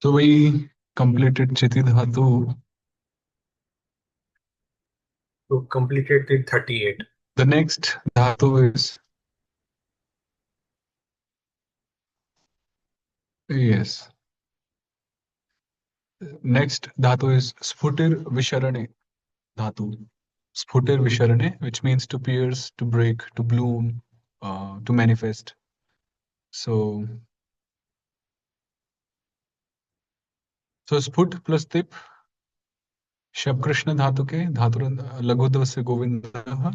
So we completed Chiti Dhatu. So completed the 38. The next Dhatu is, yes, next Dhatu is Sputir Visharane Dhatu. Sputir Visharane, which means to pierce, to break, to bloom, to manifest. So, so Sput plus Tip, Shab Krishna Dhatu ke, Dhatu Lagudva se Govinda,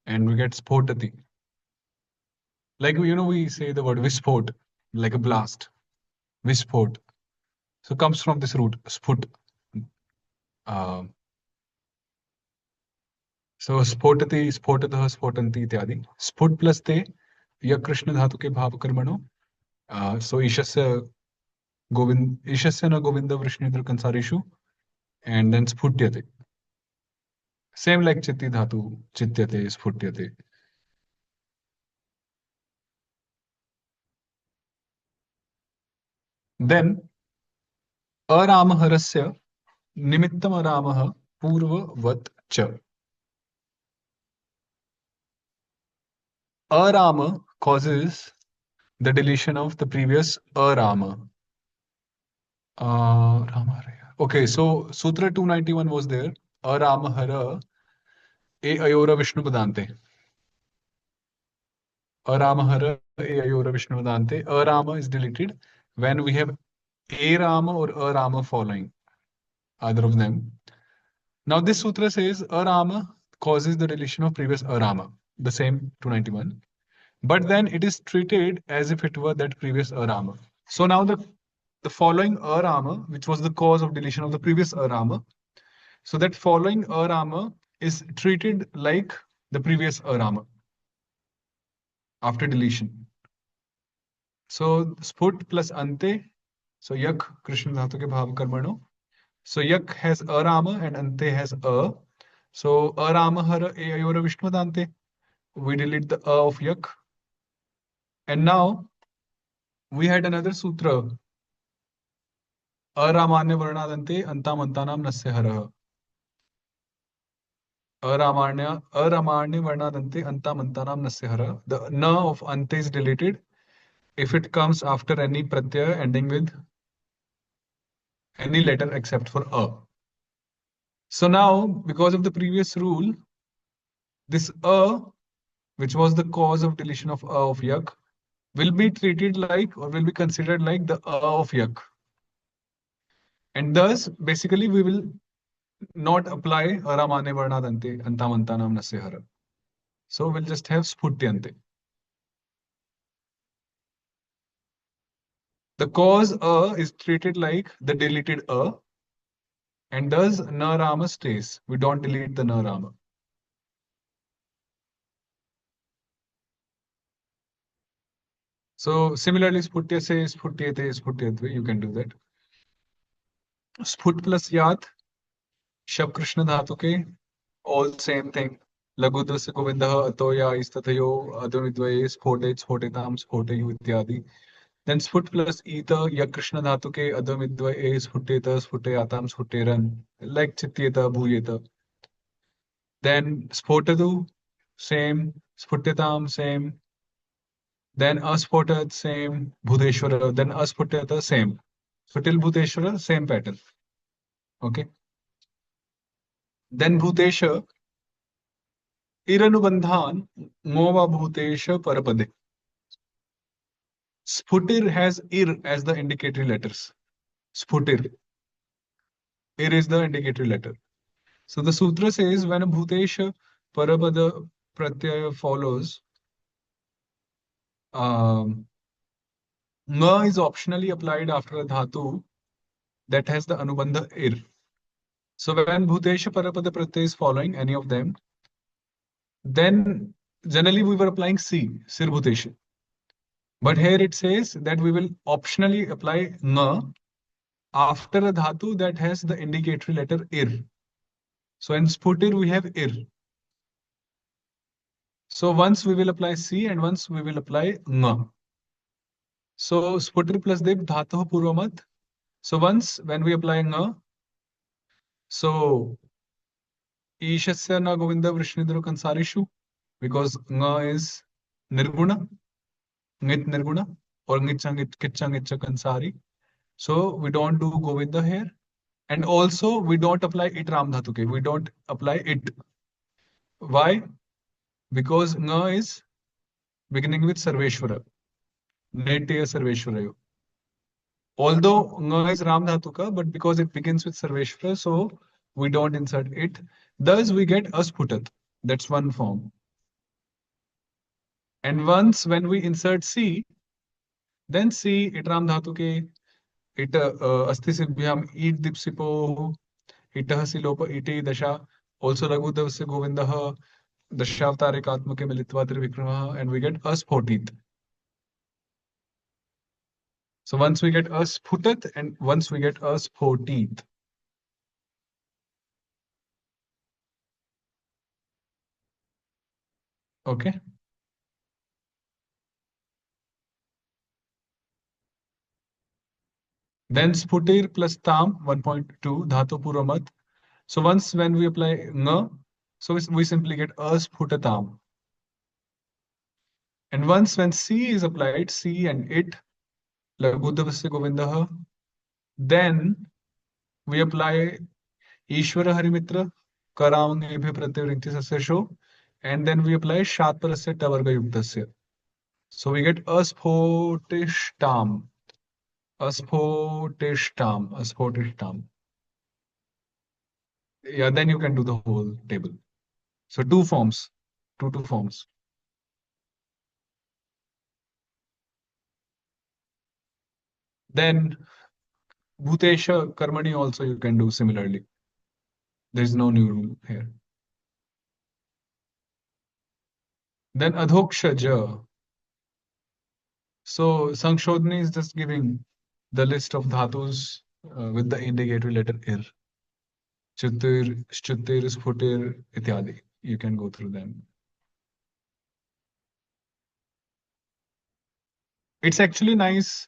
and we get Spotati. Like, we say the word Vispot, like a blast. Vispot. So comes from this root, Sput. Uh, So स्फोटते स्फोटतः स्फोटन्ति इत्यादि स्फुट plus ते यह कृष्ण धातु के भाव कर्मणो सो ईशस्य न गोविंद वृष्णीन्द्र कंसारेषु एंड देन स्फुट्यते सेम लाइक चित्ति धातु चित्यते स्फुट्यते देन अरामहरस्य निमित्तम अरामः पूर्ववत् च arama causes the deletion of the previous arama. Okay, so Sutra 291 was there. Aramahara e ayora Vishnu Padante. Aramahara e ayora Vishnu Padante. Arama is deleted when we have a Rama or Arama following, either of them. Now this sutra says Arama causes the deletion of previous Arama, the same 291. But then it is treated as if it were that previous Arama. So now the following Arama, which was the cause of deletion of the previous Arama, so that following Arama is treated like the previous Arama after deletion. So sput plus ante, so yak Krishna dhatu ke bhav karmano. So yak has Arama and ante has a. So Arama hara e ayora Vishnudante. We delete the a of yak. And now we had another sutra. Aramanya varnadante antamantanam nasya hara. Aramanya varnadante antamantanam nasya hara. The na of ante is deleted if it comes after any pratyaya ending with any letter except for a. So now, because of the previous rule, this a, which was the cause of deletion of a of yak, will be treated like or will be considered like the a of yak. And thus, basically, we will not apply aramane varnadante antamantanam nasyahara. So we'll just have sputyante. The cause a is treated like the deleted a, and thus na rama stays. We don't delete the na rama. So similarly, sputyase, sphutyate, sphutyatve, you can do that. Sput plus yat, शब कृष्ण धातु के all same thing. लघुद्रस्य गोविन्दः अतो या इस्तथयो अदोनिद्वये स्फोटे स्फोटिताम स्फोटयु इत्यादि. Then स्फुट plus ईत या कृष्ण धातु के अदोमिद्वये स्फुटेत स्फुटयाताम स्फुटेरन. Like चित्येत भूयेत. Then स्फोटतु same. स्फुट्यताम same. Then अस्फोटत same. Bhuteshwara. Then अस्फुट्यत same. So till Bhuteshwara same pattern. Okay. Then Bhutesha Iranubandhan Mova Bhutesha Parapade. Sputir has ir as the indicatory letters. Sputir. Ir is the indicatory letter. So the sutra says when a Bhutesha Parapada Pratyaya follows, um, Ma is optionally applied after a dhatu that has the Anubandha ir. So when Bhutesha Parapada Pratyaya is following any of them, then generally we were applying C, Sir Bhutesha. But here it says that we will optionally apply Na after a dhatu that has the indicatory letter ir. So in sputir we have ir. So once we will apply C and once we will apply ng. So sputir plus dip dhatu purvamat So once when we apply nga, so Ishasya na Govinda Vrishnidro Kansarishu, because nga is nirguna, ngit nirguna, or ngitcha ngit kitcha ngitcha kansari. So we don't do Govinda here. And also we don't apply it Ram Dhatuke. We don't apply it. Why? Because nga is beginning with Sarveshwara. Netya Sarveshwara. Although nga is Ram Dhatuka, but because it begins with Sarveshwara, so we don't insert it. Thus we get Asputat. That's one form. And once when we insert C, then C, it Ram Dhatuke, it Asti Sibhyam, Eat Dipsipo, Itah Silopa, Iti Dasha, also Raghudavasya Govindaha, Dashavtarikatmake Militva Trivikramaha, and we get Asphotit. So once we get Asputat and once we get Asphotit. Okay. Then Sputir plus Tam 1.2 Dhatu Puramat. So once when we apply Nga, so we simply get Asputatam. And once when C is applied, C and it, Lagudavasya Govindaha, then we apply Ishvara Harimitra, Karangebhe Pratyavritti Sasya, and then we apply Shatparasya Tavarga Yuktasya. So we get Aspotishtam, Aspotishtam, Aspotishtam. Yeah, then you can do the whole table. So two forms, two forms. Then Bhutesha Karmani also you can do similarly. There is no new rule here. Then Adhokshaja. So Sankshodhani is just giving the list of dhatus with the indicatory letter ir. Chutir, Shchutir, Sphutir, ityadi. You can go through them. It's actually nice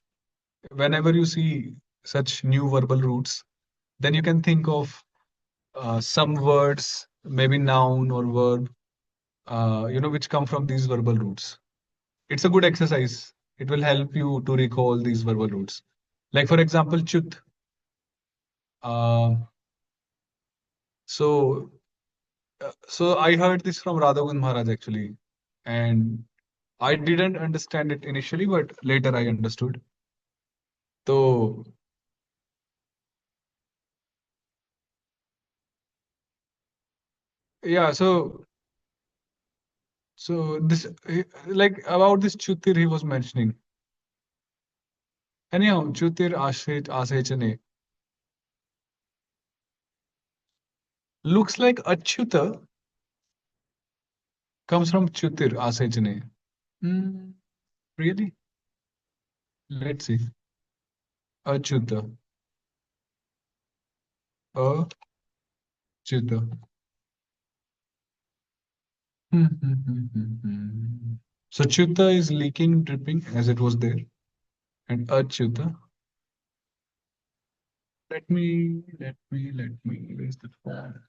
whenever you see such new verbal roots, then you can think of some words, maybe noun or verb, which come from these verbal roots. It's a good exercise. It will help you to recall these verbal roots. Like for example, chut. Uh, so, so I heard this from Radhagovind Maharaj actually, and I didn't understand it initially, but later I understood. So yeah, so this like about this chutir he was mentioning. Anyhow, chutir asechane looks like achyuta comes from chutir asechane. Hmm, really? Let's see. Achyuta. Achyuta. So Chuta is leaking, dripping as it was there. And Achyuta. Let me. Where's the form?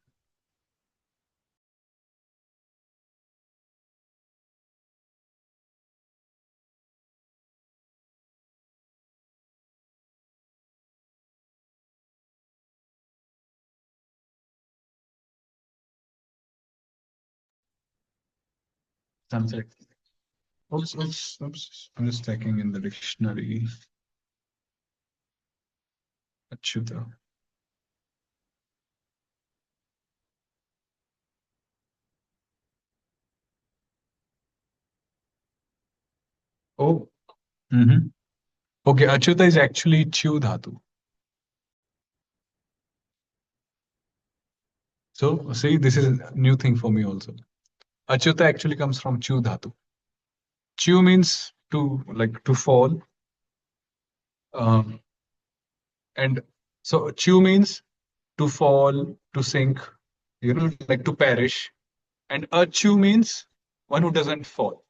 Sunset. Oops. I'm just checking in the dictionary. Achyuta. Oh. Mm-hmm. Okay, Achyuta is actually Chu Dhatu. So see, this is a new thing for me also. Achyuta actually comes from Chu Dhatu. Chu means to like to fall. Um, and so Chu means to fall, to sink, like to perish. And achu means one who doesn't fall.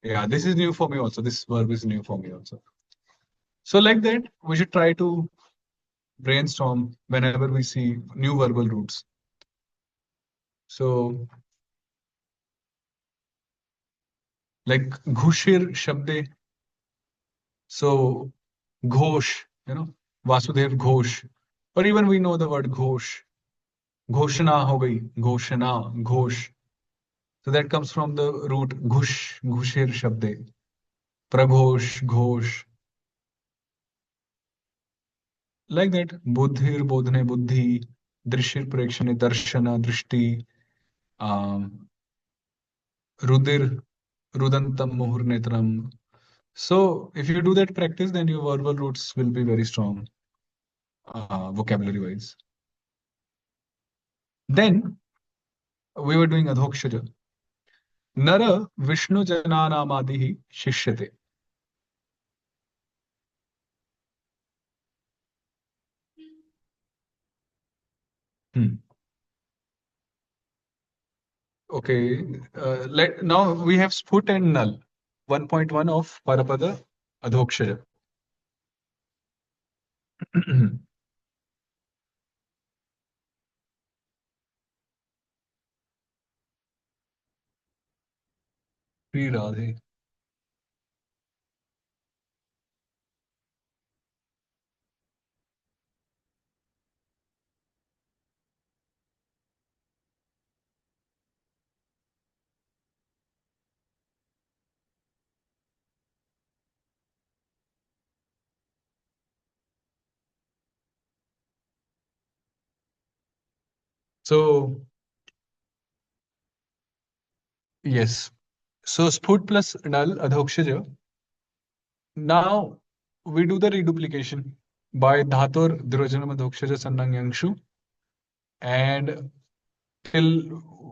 Yeah, this is new for me also. This verb is new for me also. So like that, we should try to brainstorm whenever we see new verbal roots. So like Ghushir Shabde, so Ghosh, Vasudev Ghosh, or even we know the word Ghosh. Ghoshana ho gayi, Ghoshana, Ghosh. So that comes from the root Ghush, Ghushir Shabde, Praghosh, Ghosh. Like that, Buddhir, Bodhne, Buddhi, Drishir, Prekshane, Darshana, Drishti, um, Rudir, Rudantam, Muhur, Netram. So if you do that practice, then your verbal roots will be very strong, vocabulary wise. Then we were doing Adhokshaja. Nara Vishnu Jananamadihi Shishyate. Hmm. Okay. Now we have Sput and Null. 1.1 of Parapada Adhokshaja. Sri Radhe. So, yes. So Sput plus Null Adhokshaja. Now we do the reduplication by Dhatur Dhirojanam Adhokshaja Sannang Yangshu. And till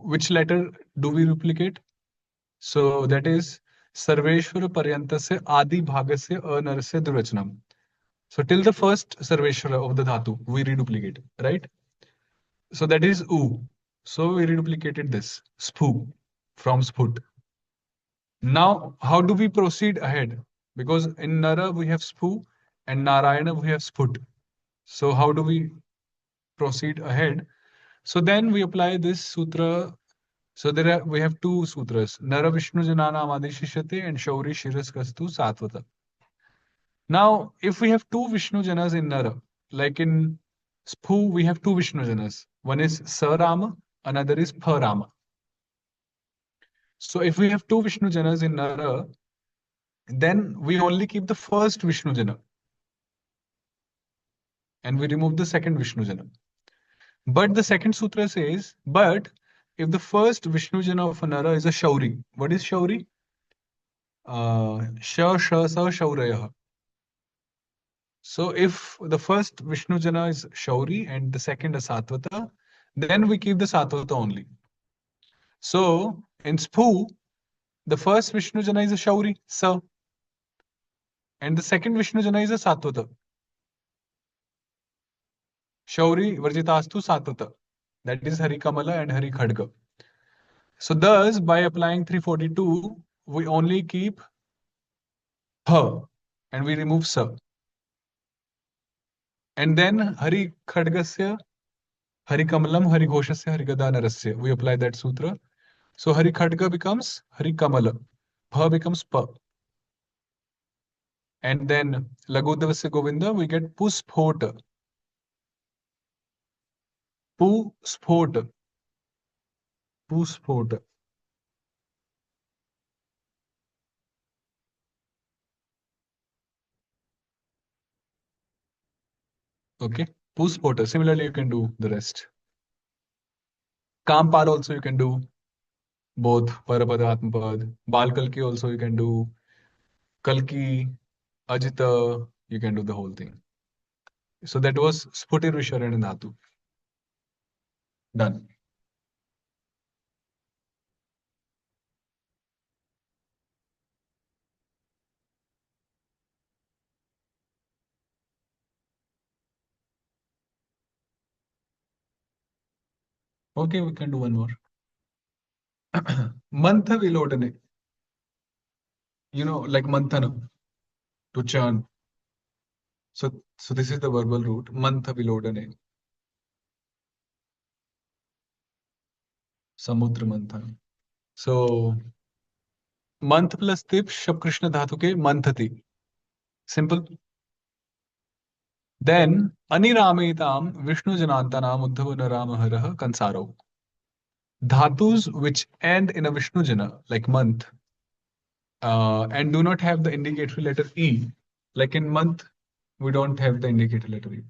which letter do we duplicate? So that is Sarveshwara Paryantasya Adi Bhagasya Anarasya Durachanam. So till the first Sarveshwara of the Dhatu, we reduplicate, right? So that is U. So we reduplicated this, Sphu, from Sput. Now, how do we proceed ahead? Because in Nara we have Sphu and Narayana we have Sput. So how do we proceed ahead? So then we apply this sutra. So we have two sutras, Nara Vishnu Janana Amadishishyate and Shauri Shiras Kastu Satvata. Now, if we have two Vishnu Janas in Nara, like in Sphu, we have two Vishnu Janas. One is Sarama, another is Parama. So if we have two Vishnu Janas in Nara, then we only keep the first Vishnu Jana and we remove the second Vishnu Jana. But the second sutra says, but if the first Vishnu Jana of a Nara is a Shauri, what is Shauri? Sha, Sha, Sa, Shauraya. So if the first Vishnu Jana is Shauri and the second is Satvata, then we keep the Satvata only. So in Sphu, the first Vishnu Jana is a Shauri, Sa, and the second Vishnu Jana is a Satvata. Shauri Varjitastu Satvata. That is Hari Kamala and Hari Khadga. So thus, by applying 342, we only keep Ha and we remove Sa. And then Hari Khadgasya, Hari Kamalam, Hari Ghoshasya, Hari Gadanarasya. We apply that sutra. So Hari Khadga becomes Hari Kamala. Pa becomes Pa. And then Lagodavasya Govinda, we get Pusphota. Pusphota. Pusphota. Okay. Pusphota. Similarly, you can do the rest. Kampal also you can do both Parapada Atmapad. Bal Kalki also you can do. Kalki, Ajita, you can do the whole thing. So that was Sputir Visharan and Dhatu. Done. Okay, we can do one more. Mantha Vilodane. Like Manthana, to churn. So this is the verbal root. Mantha vilodane. Samudra manthan. So मंथ plus तिप शब कृष्ण धातु के मंथति. Simple. Then aniramitam Vishnu janantanam uddhava naramaharaha kansaro. Dhatus which end in a Vishnu jana, like month, and do not have the indicatory letter E. Like in month, we don't have the indicatory letter E.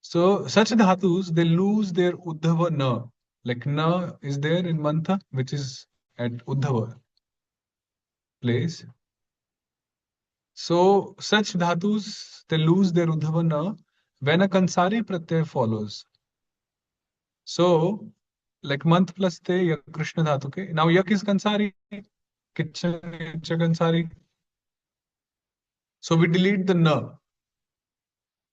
So such dhatus, they lose their uddhava na. Like na is there in mantha, which is at uddhava place. So such dhatus, they lose their uddhava na when a kansari pratyay follows. So like month plus te yak krishna dhatu ke. Now yak is kansari, kitcha kansari. So we delete the na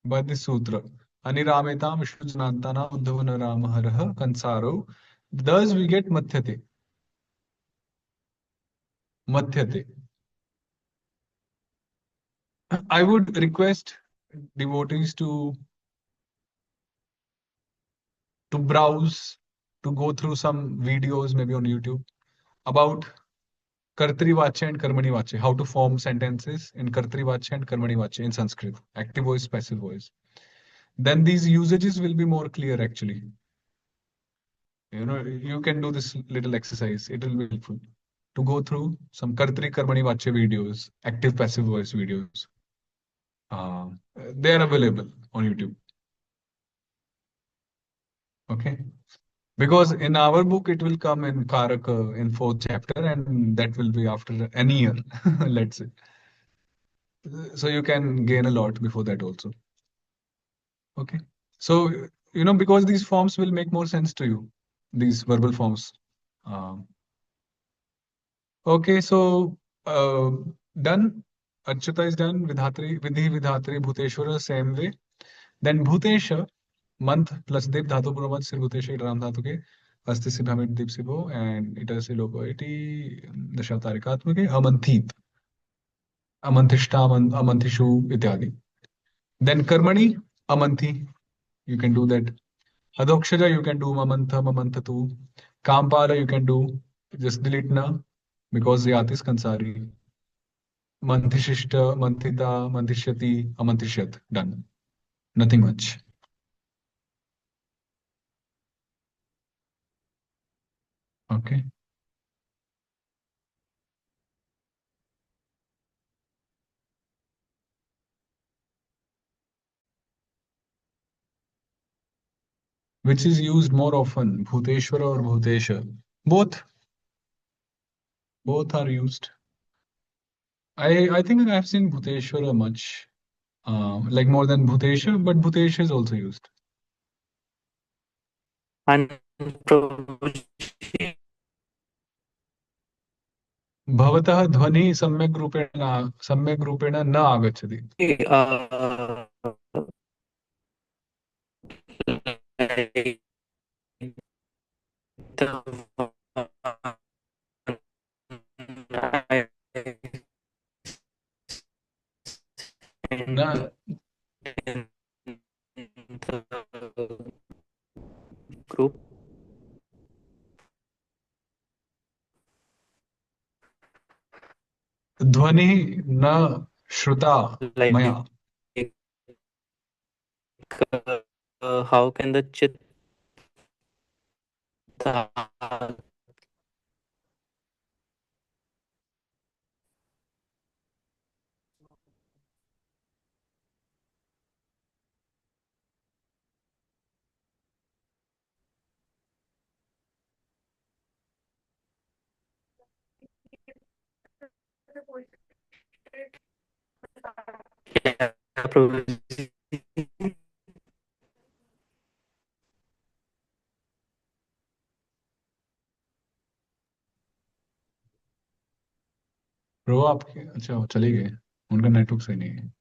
by this sutra. Anirameta Vishnujanantana Uddhavana Ramaharaha Kansaro. Thus we get Mathyate. Mathyate. I would request devotees to browse, to go through some videos maybe on YouTube about Kartri Vacha and Karmani Vacha, how to form sentences in Kartri Vacha and Karmani Vacha in Sanskrit, active voice, passive voice. Then these usages will be more clear actually. You know, you can do this little exercise. It will be helpful to go through some Kartri Karmani Vacha videos, active passive voice videos. Uh, they are available on YouTube. Okay. Because in our book, it will come in Karaka in fourth chapter, and that will be after an year, let's say. So you can gain a lot before that also. Okay. So, you know, because these forms will make more sense to you, these verbal forms. Um, Okay, so done. Achyuta is done. Vidhatri, Vidhi, Vidhatri, Bhuteshwara, same way. Then Bhutesha, month plus Dev, Dhatu Puravad, Sir Bhutesha, Ram Dhatu ke, Asti Siddhamit Deep Sibo, and Ita Silopo iti, Dashatarikatmake, Amanthit, Amantishta, Amanthishu, ityadi. Then Karmani, Amanthi, you can do that. Adhokshaja, you can do Mamantha, Mamantatu. Kampala, you can do just delete na because Yat is Kansari. Manthishishta, Manthita, Manthishyati, Amantishyat. Done. Nothing much. Okay. Which is used more often, Bhuteshwara or Bhutesha? Both. Both are used. I think I have seen Bhuteshwara much, like more than Bhutesha, but Bhutesha is also used. And Prabhuji, भवतः ध्वनि सम्यक् रूपेण न आगच्छति. like the न in the group, ध्वनिः न श्रुता मया. like how can the chitta yeah, Prabhuji. Pro आपके अच्छा चले गए, उनका नेटवर्क सही नहीं है.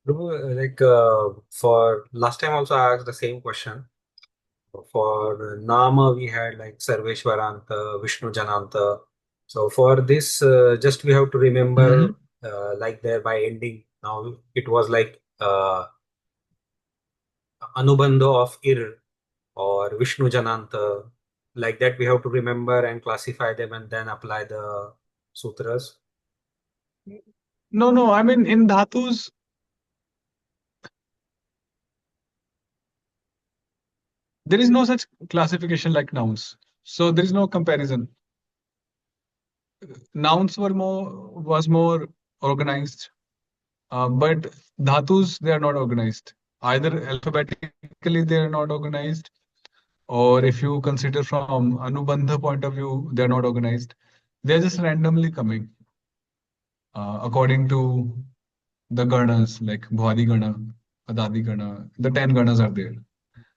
Prabhu, for last time also I asked the same question. For Nama we had like Sarveshwaranta, Vishnu Jananta. So for this, just we have to remember like there by ending Now it was like Anubandha of Ir or Vishnu Jananta. Like that, we have to remember and classify them and then apply the sutras. No, no, I mean in dhatus, there is no such classification like nouns. So there is no comparison. Nouns was more organized, but dhatus they are not organized. Either alphabetically they are not organized, or if you consider from Anubandha point of view, they are not organized. They are just randomly coming according to the ganas like Bhwadi Gana, Adadi Gana. The 10 ganas are there.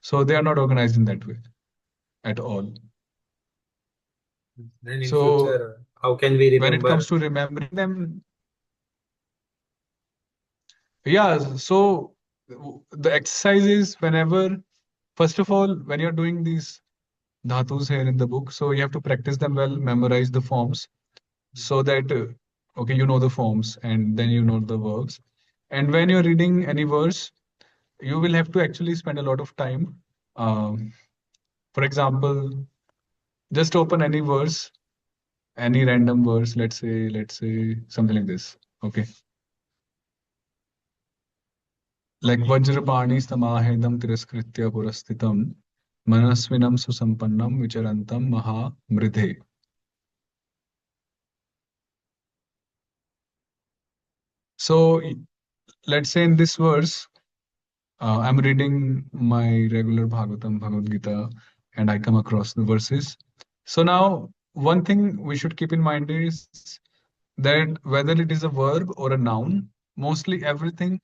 So they are not organized in that way at all. Then in So future, how can we when it comes remember? to remembering them, yeah, so the exercise is whenever, first of all, when you're doing these dhatus here in the book, so you have to practice them well, memorize the forms so that, okay, you know the forms and then you know the verbs. And when you're reading any verse, you will have to actually spend a lot of time. Um, for example, just open any verse, any random verse, let's say something like this. Okay. Like Vajrapani Samahedam Tiraskritya Purastitam Manasvinam Susampannam Vicharantam Maha Mridhe. So let's say in this verse, I'm reading my regular Bhagavatam, Bhagavad Gita, and I come across the verses. So now, one thing we should keep in mind is that whether it is a verb or a noun, mostly everything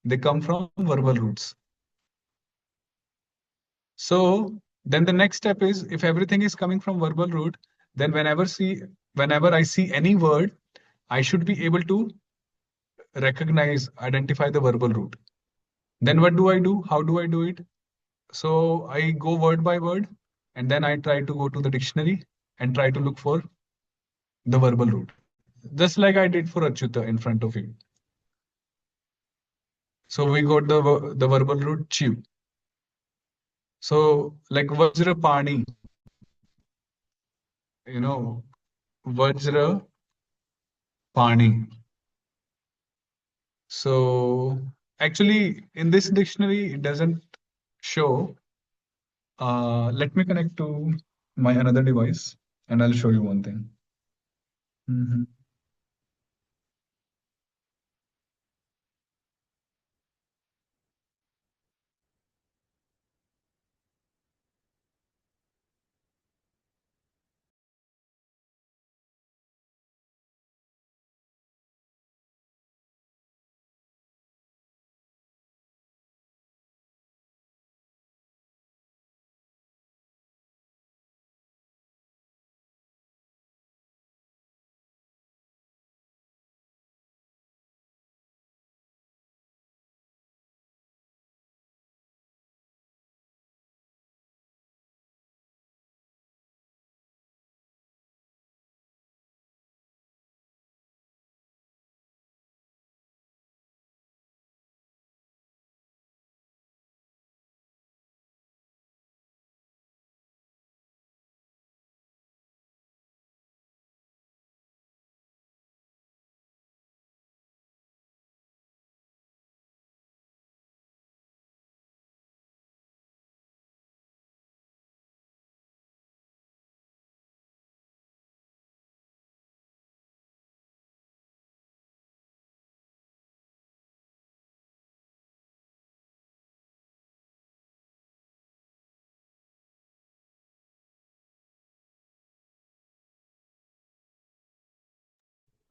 they come from verbal roots. So then the next step is if everything is coming from verbal root, then whenever I see any word, I should be able to recognize, identify the verbal root. Then what do I do? How do I do it? So I go word by word, and then I try to go to the dictionary and try to look for the verbal root. Just like I did for Achyuta in front of you. So we got the verbal root chew. So like Vajra Pani, you know, Vajra Pani. So actually in this dictionary it doesn't show. Let me connect to my another device and I'll show you one thing. Mhm.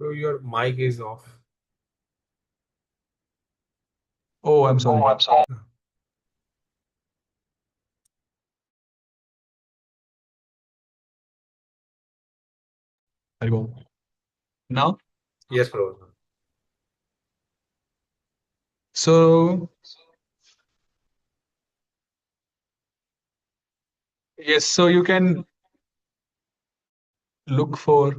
So your mic is off. Oh, I'm sorry. I'll go. Now, Yes, Prabhu. so yes, so you can look for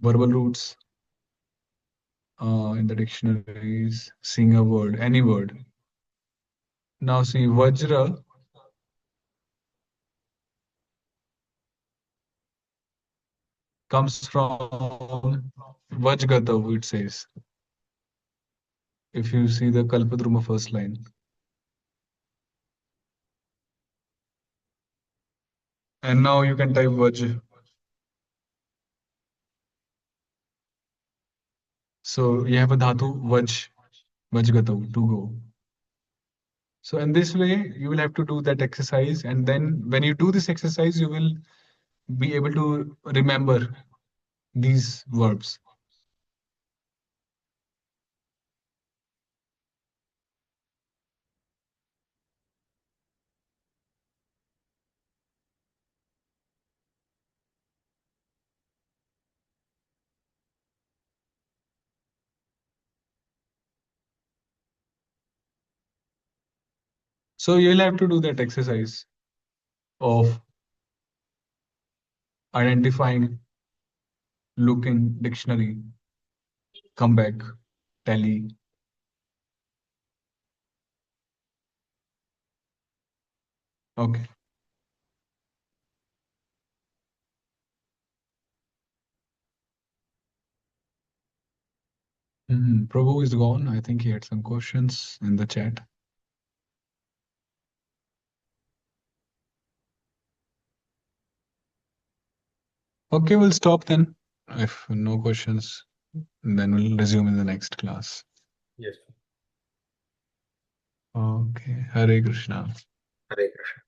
verbal roots. in the dictionaries, seeing a word, any word. Now see, Vajra comes from Vajgatav, it says. If you see the Kalpadruma first line. And now you can type Vaj. So you have a dhatu Vaj, Vajgatav, to go. So in this way, you will have to do that exercise. And then when you do this exercise, you will be able to remember these verbs. So you'll have to do that exercise of identifying, look in dictionary, come back, tally. Okay. Prabhu is gone. I think he had some questions in the chat. Okay, we'll stop then. If no questions, then we'll resume in the next class. Yes. Okay. Hare Krishna. Hare Krishna.